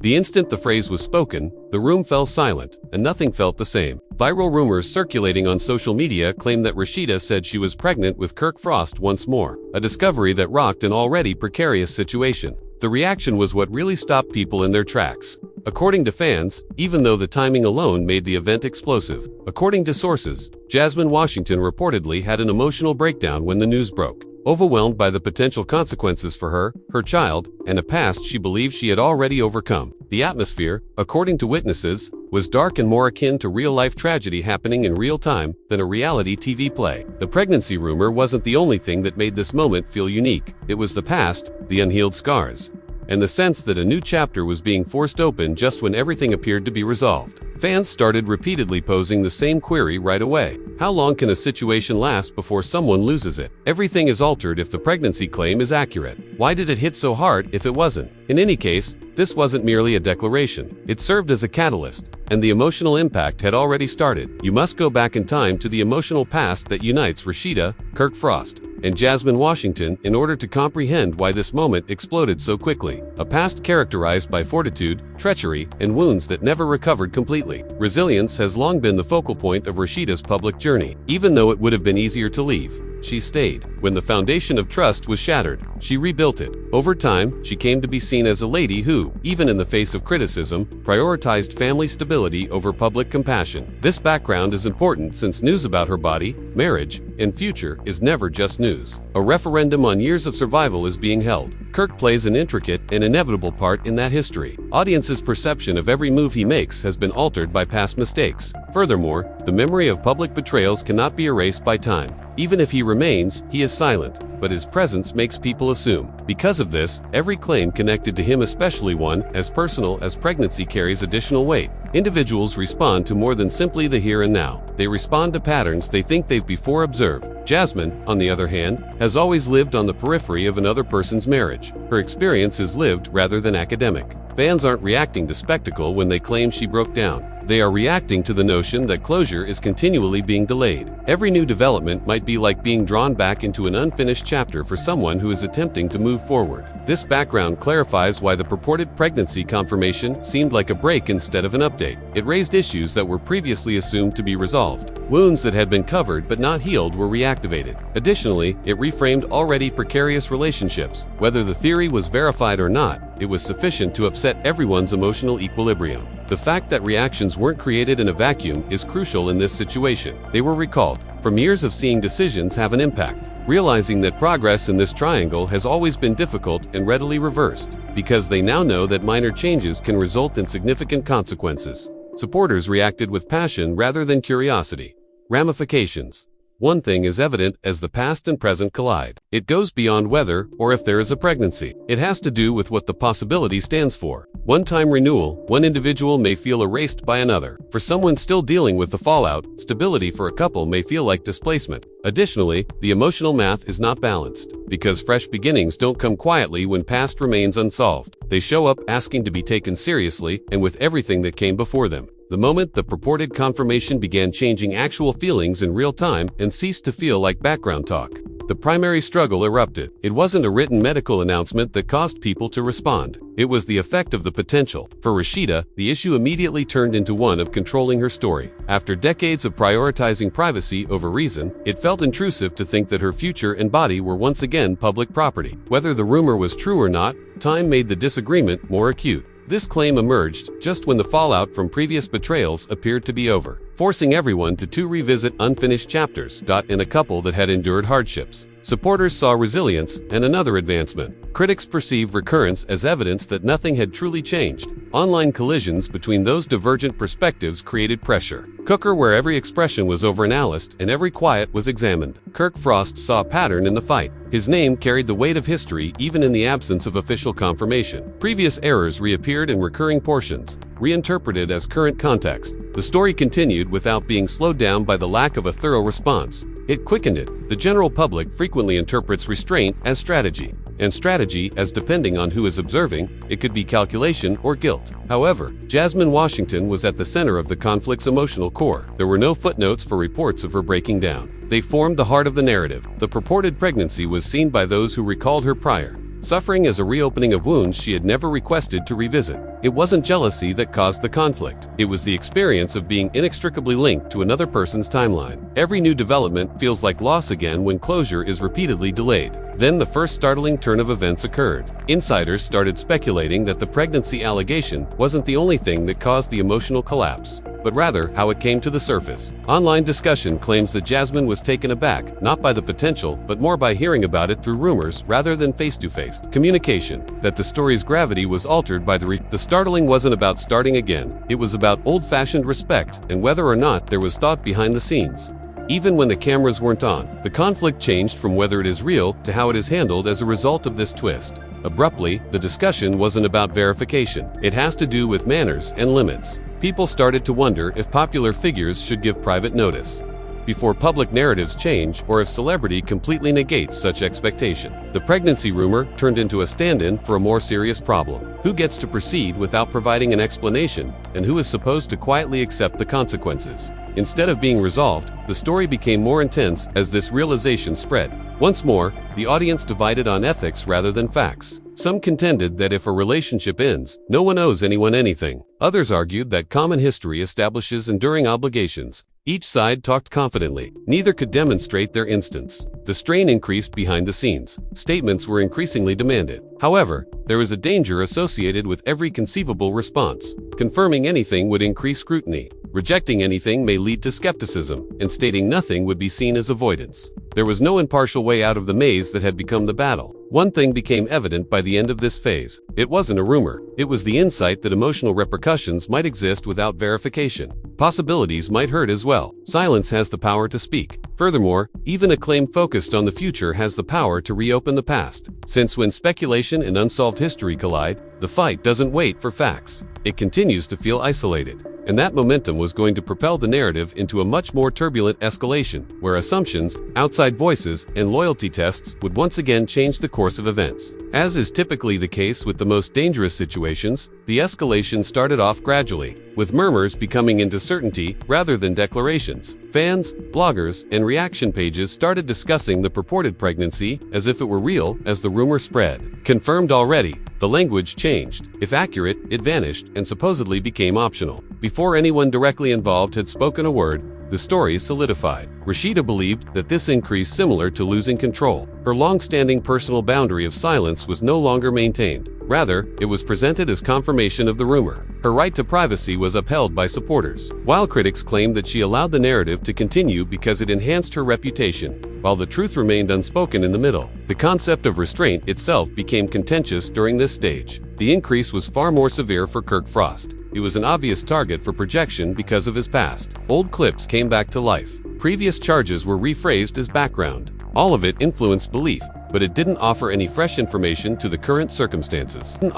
The instant the phrase was spoken, the room fell silent, and nothing felt the same. Viral rumors circulating on social media claim that Rasheeda said she was pregnant with Kirk Frost once more, a discovery that rocked an already precarious situation. The reaction was what really stopped people in their tracks. According to fans, even though the timing alone made the event explosive. According to sources, Jasmine Washington reportedly had an emotional breakdown when the news broke. Overwhelmed by the potential consequences for her, her child, and a past she believed she had already overcome. The atmosphere, according to witnesses, was dark and more akin to real-life tragedy happening in real time than a reality TV play. The pregnancy rumor wasn't the only thing that made this moment feel unique. It was the past, the unhealed scars, and the sense that a new chapter was being forced open just when everything appeared to be resolved. Fans started repeatedly posing the same query right away. How long can a situation last before someone loses it? Everything is altered if the pregnancy claim is accurate. Why did it hit so hard if it wasn't? In any case, this wasn't merely a declaration. It served as a catalyst, and the emotional impact had already started. You must go back in time to the emotional past that unites Rasheeda, Kirk Frost, and Jasmine Washington in order to comprehend why this moment exploded so quickly. A past characterized by fortitude, treachery, and wounds that never recovered completely. Resilience has long been the focal point of Rasheeda's public journey. Even though it would have been easier to leave, she stayed. When the foundation of trust was shattered, she rebuilt it. Over time, she came to be seen as a lady who, even in the face of criticism, prioritized family stability over public compassion. This background is important since news about her body, marriage, and future is never just news. A referendum on years of survival is being held. Kirk plays an intricate and inevitable part in that history. Audiences' perception of every move he makes has been altered by past mistakes. Furthermore, the memory of public betrayals cannot be erased by time. Even if he remains, he is silent, but his presence makes people assume. Because of this, every claim connected to him, especially one as personal as pregnancy, carries additional weight. Individuals respond to more than simply the here and now. They respond to patterns they think they've before observed. Jasmine, on the other hand, has always lived on the periphery of another person's marriage. Her experience is lived rather than academic. Fans aren't reacting to spectacle when they claim she broke down. They are reacting to the notion that closure is continually being delayed. Every new development might be like being drawn back into an unfinished chapter for someone who is attempting to move forward. This background clarifies why the purported pregnancy confirmation seemed like a break instead of an update. It raised issues that were previously assumed to be resolved. Wounds that had been covered but not healed were reactivated. Additionally, it reframed already precarious relationships. Whether the theory was verified or not, it was sufficient to upset everyone's emotional equilibrium. The fact that reactions weren't created in a vacuum is crucial in this situation. They were recalled from years of seeing decisions have an impact, realizing that progress in this triangle has always been difficult and readily reversed, because they now know that minor changes can result in significant consequences. Supporters reacted with passion rather than curiosity. Ramifications. One thing is evident as the past and present collide. It goes beyond whether or if there is a pregnancy. It has to do with what the possibility stands for. One-time renewal, one individual may feel erased by another. For someone still dealing with the fallout, stability for a couple may feel like displacement. Additionally, the emotional math is not balanced, because fresh beginnings don't come quietly when past remains unsolved. They show up asking to be taken seriously and with everything that came before them. The moment the purported confirmation began changing actual feelings in real time and ceased to feel like background talk, the primary struggle erupted. It wasn't a written medical announcement that caused people to respond. It was the effect of the potential. For Rasheeda, the issue immediately turned into one of controlling her story. After decades of prioritizing privacy over reason, it felt intrusive to think that her future and body were once again public property. Whether the rumor was true or not, time made the disagreement more acute. This claim emerged just when the fallout from previous betrayals appeared to be over, forcing everyone to revisit unfinished chapters in a couple that had endured hardships. Supporters saw resilience and another advancement. Critics perceived recurrence as evidence that nothing had truly changed. Online collisions between those divergent perspectives created pressure cooker where every expression was overanalyzed and every quiet was examined. Kirk Frost saw a pattern in the fight. His name carried the weight of history even in the absence of official confirmation. Previous errors reappeared in recurring portions, reinterpreted as current context. The story continued without being slowed down by the lack of a thorough response. It quickened it. The general public frequently interprets restraint as strategy, and strategy as depending on who is observing. It could be calculation or guilt. However, Jasmine Washington was at the center of the conflict's emotional core. There were no footnotes for reports of her breaking down. They formed the heart of the narrative. The purported pregnancy was seen by those who recalled her prior suffering as a reopening of wounds she had never requested to revisit. It wasn't jealousy that caused the conflict. It was the experience of being inextricably linked to another person's timeline. Every new development feels like loss again when closure is repeatedly delayed. Then the first startling turn of events occurred. Insiders started speculating that the pregnancy allegation wasn't the only thing that caused the emotional collapse, but rather how it came to the surface. Online discussion claims that Jasmine was taken aback, not by the potential, but more by hearing about it through rumors rather than face-to-face communication, that the story's gravity was altered by the startling wasn't about starting again, it was about old-fashioned respect and whether or not there was thought behind the scenes. Even when the cameras weren't on, the conflict changed from whether it is real to how it is handled as a result of this twist. Abruptly, the discussion wasn't about verification. It has to do with manners and limits. People started to wonder if popular figures should give private notice before public narratives change, or if celebrity completely negates such expectation. The pregnancy rumor turned into a stand-in for a more serious problem. Who gets to proceed without providing an explanation, and who is supposed to quietly accept the consequences? Instead of being resolved, the story became more intense as this realization spread. Once more, the audience divided on ethics rather than facts. Some contended that if a relationship ends, no one owes anyone anything. Others argued that common history establishes enduring obligations. Each side talked confidently. Neither could demonstrate their instance. The strain increased behind the scenes. Statements were increasingly demanded. However, there is a danger associated with every conceivable response. Confirming anything would increase scrutiny. Rejecting anything may lead to skepticism, and stating nothing would be seen as avoidance. There was no impartial way out of the maze that had become the battle. One thing became evident by the end of this phase. It wasn't a rumor. It was the insight that emotional repercussions might exist without verification. Possibilities might hurt as well. Silence has the power to speak. Furthermore, even a claim focused on the future has the power to reopen the past. Since when speculation and unsolved history collide, the fight doesn't wait for facts. It continues to feel isolated. And that momentum was going to propel the narrative into a much more turbulent escalation, where assumptions, outside voices, and loyalty tests would once again change the course of events. As is typically the case with the most dangerous situations, the escalation started off gradually, with murmurs becoming into certainty rather than declarations. Fans, bloggers, and reaction pages started discussing the purported pregnancy as if it were real as the rumor spread. Confirmed already, the language changed. If accurate, it vanished and supposedly became optional. Before anyone directly involved had spoken a word, the story solidified. Rasheeda believed that this increase similar to losing control. Her long-standing personal boundary of silence was no longer maintained. Rather, it was presented as confirmation of the rumor. Her right to privacy was upheld by supporters, while critics claimed that she allowed the narrative to continue because it enhanced her reputation, while the truth remained unspoken in the middle. The concept of restraint itself became contentious during this stage. The increase was far more severe for Kirk Frost. He was an obvious target for projection because of his past. Old clips came back to life. Previous charges were rephrased as background. All of it influenced belief, but it didn't offer any fresh information to the current circumstances. The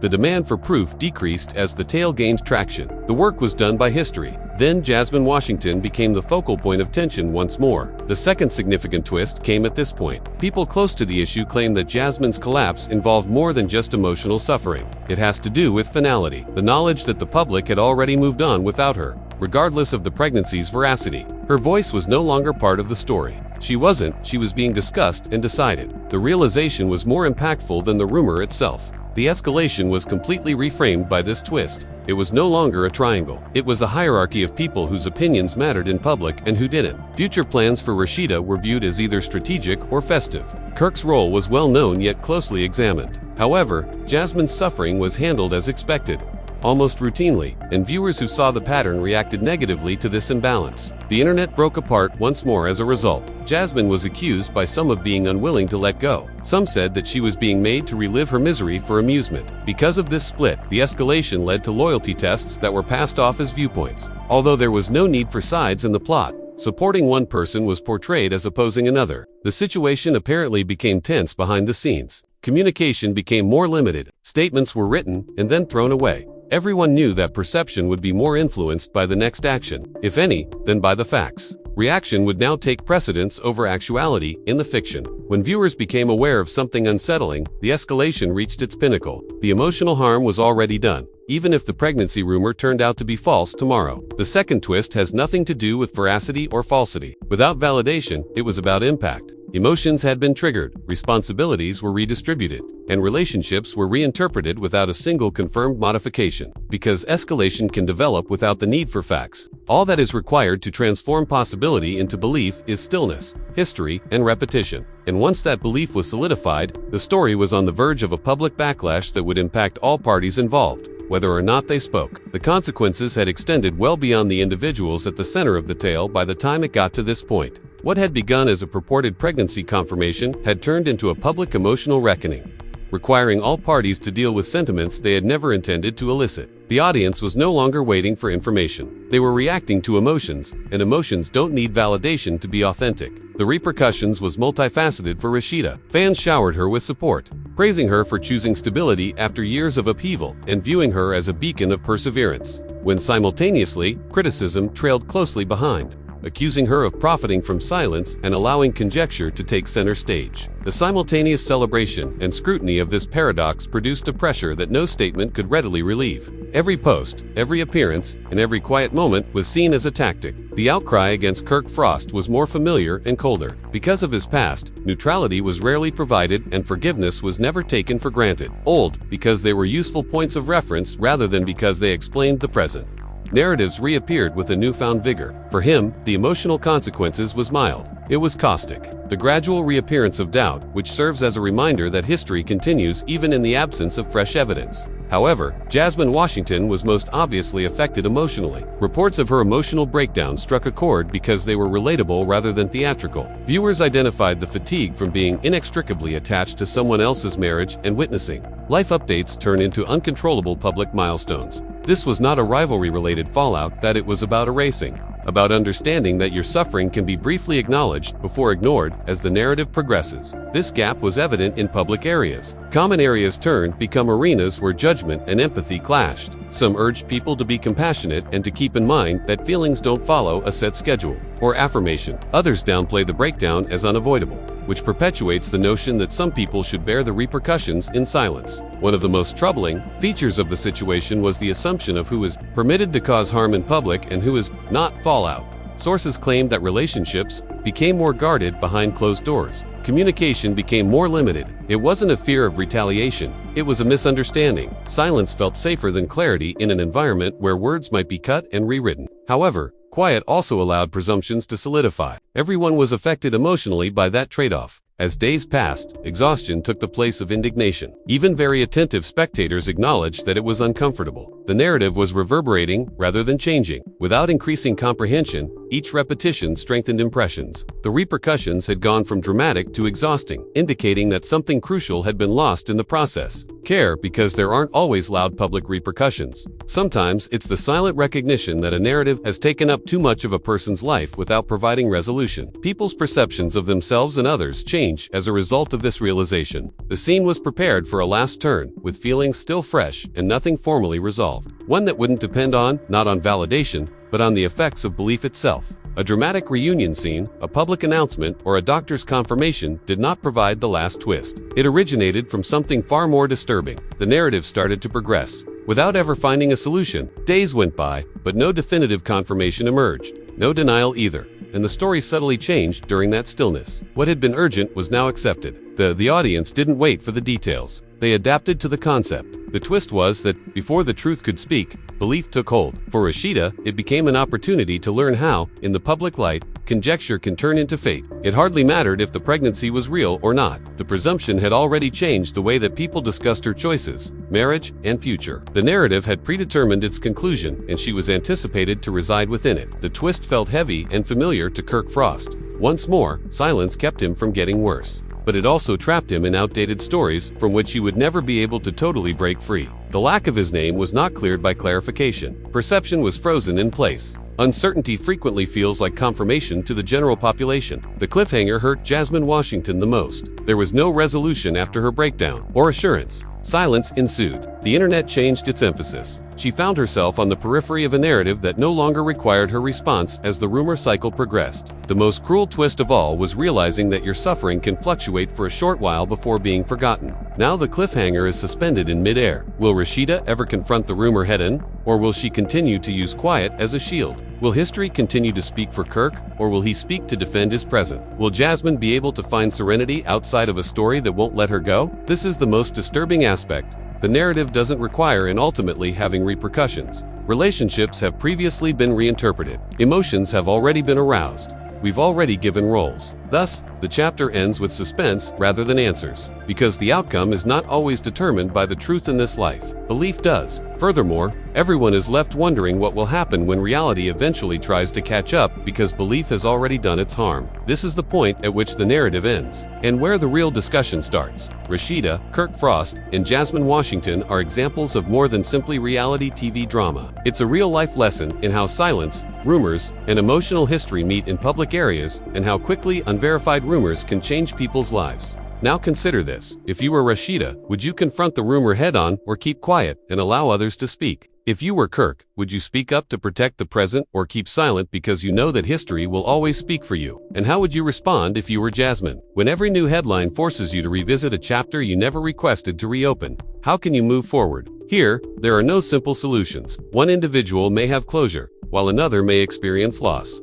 demand for proof decreased as the tale gained traction. The work was done by history. Then Jasmine Washington became the focal point of tension once more. The second significant twist came at this point. People close to the issue claim that Jasmine's collapse involved more than just emotional suffering. It has to do with finality, the knowledge that the public had already moved on without her, regardless of the pregnancy's veracity. Her voice was no longer part of the story. She was being discussed and decided. The realization was more impactful than the rumor itself. The escalation was completely reframed by this twist. It was no longer a triangle. It was a hierarchy of people whose opinions mattered in public and who didn't. Future plans for Rasheeda were viewed as either strategic or festive. Kirk's role was well known yet closely examined. However, Jasmine's suffering was handled as expected, almost routinely, and viewers who saw the pattern reacted negatively to this imbalance. The internet broke apart once more as a result. Jasmine was accused by some of being unwilling to let go. Some said that she was being made to relive her misery for amusement. Because of this split, the escalation led to loyalty tests that were passed off as viewpoints. Although there was no need for sides in the plot, supporting one person was portrayed as opposing another. The situation apparently became tense behind the scenes. Communication became more limited. Statements were written and then thrown away. Everyone knew that perception would be more influenced by the next action, if any, than by the facts. Reaction would now take precedence over actuality in the fiction. When viewers became aware of something unsettling, the escalation reached its pinnacle. The emotional harm was already done, even if the pregnancy rumor turned out to be false tomorrow. The second twist has nothing to do with veracity or falsity. Without validation, it was about impact. Emotions had been triggered, responsibilities were redistributed, and relationships were reinterpreted without a single confirmed modification. Because escalation can develop without the need for facts. All that is required to transform possibility into belief is stillness, history, and repetition. And once that belief was solidified, the story was on the verge of a public backlash that would impact all parties involved, whether or not they spoke. The consequences had extended well beyond the individuals at the center of the tale by the time it got to this point. What had begun as a purported pregnancy confirmation had turned into a public emotional reckoning, requiring all parties to deal with sentiments they had never intended to elicit. The audience was no longer waiting for information. They were reacting to emotions, and emotions don't need validation to be authentic. The repercussions was multifaceted for Rasheeda. Fans showered her with support, praising her for choosing stability after years of upheaval and viewing her as a beacon of perseverance, when simultaneously, criticism trailed closely behind, accusing her of profiting from silence and allowing conjecture to take center stage. The simultaneous celebration and scrutiny of this paradox produced a pressure that no statement could readily relieve. Every post, every appearance, and every quiet moment was seen as a tactic. The outcry against Kirk Frost was more familiar and colder. Because of his past, neutrality was rarely provided and forgiveness was never taken for granted. Old, because they were useful points of reference rather than because they explained the present. Narratives reappeared with a newfound vigor. For him, the emotional consequences was mild. It was caustic. The gradual reappearance of doubt, which serves as a reminder that history continues even in the absence of fresh evidence. However, Jasmine Washington was most obviously affected emotionally. Reports of her emotional breakdown struck a chord because they were relatable rather than theatrical. Viewers identified the fatigue from being inextricably attached to someone else's marriage and witnessing life updates turn into uncontrollable public milestones. This was not a rivalry-related fallout, that it was about erasing, about understanding that your suffering can be briefly acknowledged before ignored as the narrative progresses. This gap was evident in public areas. Common areas become arenas where judgment and empathy clashed. Some urged people to be compassionate and to keep in mind that feelings don't follow a set schedule or affirmation. Others downplay the breakdown as unavoidable, which perpetuates the notion that some people should bear the repercussions in silence. One of the most troubling features of the situation was the assumption of who is permitted to cause harm in public and who is not. Fallout. Sources claimed that relationships became more guarded behind closed doors. Communication became more limited. It wasn't a fear of retaliation, it was a misunderstanding. Silence felt safer than clarity in an environment where words might be cut and rewritten. However, quiet also allowed presumptions to solidify. Everyone was affected emotionally by that trade-off. As days passed, exhaustion took the place of indignation. Even very attentive spectators acknowledged that it was uncomfortable. The narrative was reverberating rather than changing. Without increasing comprehension, each repetition strengthened impressions. The repercussions had gone from dramatic to exhausting, indicating that something crucial had been lost in the process. Care, because there aren't always loud public repercussions. Sometimes it's the silent recognition that a narrative has taken up too much of a person's life without providing resolution. People's perceptions of themselves and others change as a result of this realization. The scene was prepared for a last turn, with feelings still fresh and nothing formally resolved. One that wouldn't depend not on validation, but on the effects of belief itself. A dramatic reunion scene, a public announcement, or a doctor's confirmation did not provide the last twist. It originated from something far more disturbing. The narrative started to progress. Without ever finding a solution, days went by, but no definitive confirmation emerged. No denial either. And the story subtly changed during that stillness. What had been urgent was now accepted. The audience didn't wait for the details. They adapted to the concept. The twist was that, before the truth could speak, belief took hold. For Rasheeda, it became an opportunity to learn how, in the public light, conjecture can turn into fate. It hardly mattered if the pregnancy was real or not. The presumption had already changed the way that people discussed her choices, marriage, and future. The narrative had predetermined its conclusion, and she was anticipated to reside within it. The twist felt heavy and familiar to Kirk Frost. Once more, silence kept him from getting worse. But it also trapped him in outdated stories from which he would never be able to totally break free. The lack of his name was not cleared by clarification. Perception was frozen in place. Uncertainty frequently feels like confirmation to the general population. The cliffhanger hurt Jasmine Washington the most. There was no resolution after her breakdown, or assurance. Silence ensued. The internet changed its emphasis. She found herself on the periphery of a narrative that no longer required her response as the rumor cycle progressed. The most cruel twist of all was realizing that your suffering can fluctuate for a short while before being forgotten. Now the cliffhanger is suspended in midair. Will Rasheeda ever confront the rumor head-on, or will she continue to use quiet as a shield? Will history continue to speak for Kirk, or will he speak to defend his present? Will Jasmine be able to find serenity outside of a story that won't let her go? This is the most disturbing aspect. The narrative doesn't require and ultimately having repercussions. Relationships have previously been reinterpreted. Emotions have already been aroused. We've already given roles. Thus, the chapter ends with suspense rather than answers, because the outcome is not always determined by the truth in this life. Belief does. Furthermore, everyone is left wondering what will happen when reality eventually tries to catch up because belief has already done its harm. This is the point at which the narrative ends, and where the real discussion starts. Rasheeda, Kirk Frost, and Jasmine Washington are examples of more than simply reality TV drama. It's a real-life lesson in how silence, rumors, and emotional history meet in public areas, and how quickly unverified rumors can change people's lives. Now consider this. If you were Rasheeda, would you confront the rumor head-on or keep quiet and allow others to speak? If you were Kirk, would you speak up to protect the present or keep silent because you know that history will always speak for you? And how would you respond if you were Jasmine? When every new headline forces you to revisit a chapter you never requested to reopen, how can you move forward? Here, there are no simple solutions. One individual may have closure, while another may experience loss.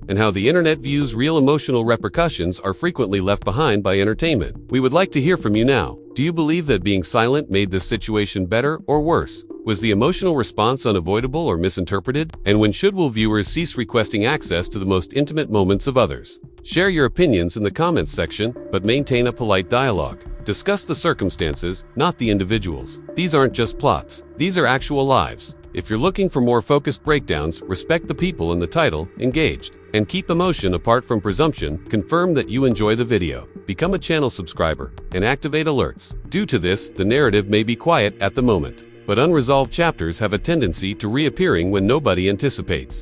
And how the internet views real emotional repercussions are frequently left behind by entertainment. We would like to hear from you now. Do you believe that being silent made this situation better or worse? Was the emotional response unavoidable or misinterpreted? And when will viewers cease requesting access to the most intimate moments of others? Share your opinions in the comments section, but maintain a polite dialogue. Discuss the circumstances, not the individuals. These aren't just plots. These are actual lives. If you're looking for more focused breakdowns, respect the people in the title, engaged, and keep emotion apart from presumption, confirm that you enjoy the video. Become a channel subscriber and activate alerts. Due to this, the narrative may be quiet at the moment, but unresolved chapters have a tendency to reappearing when nobody anticipates.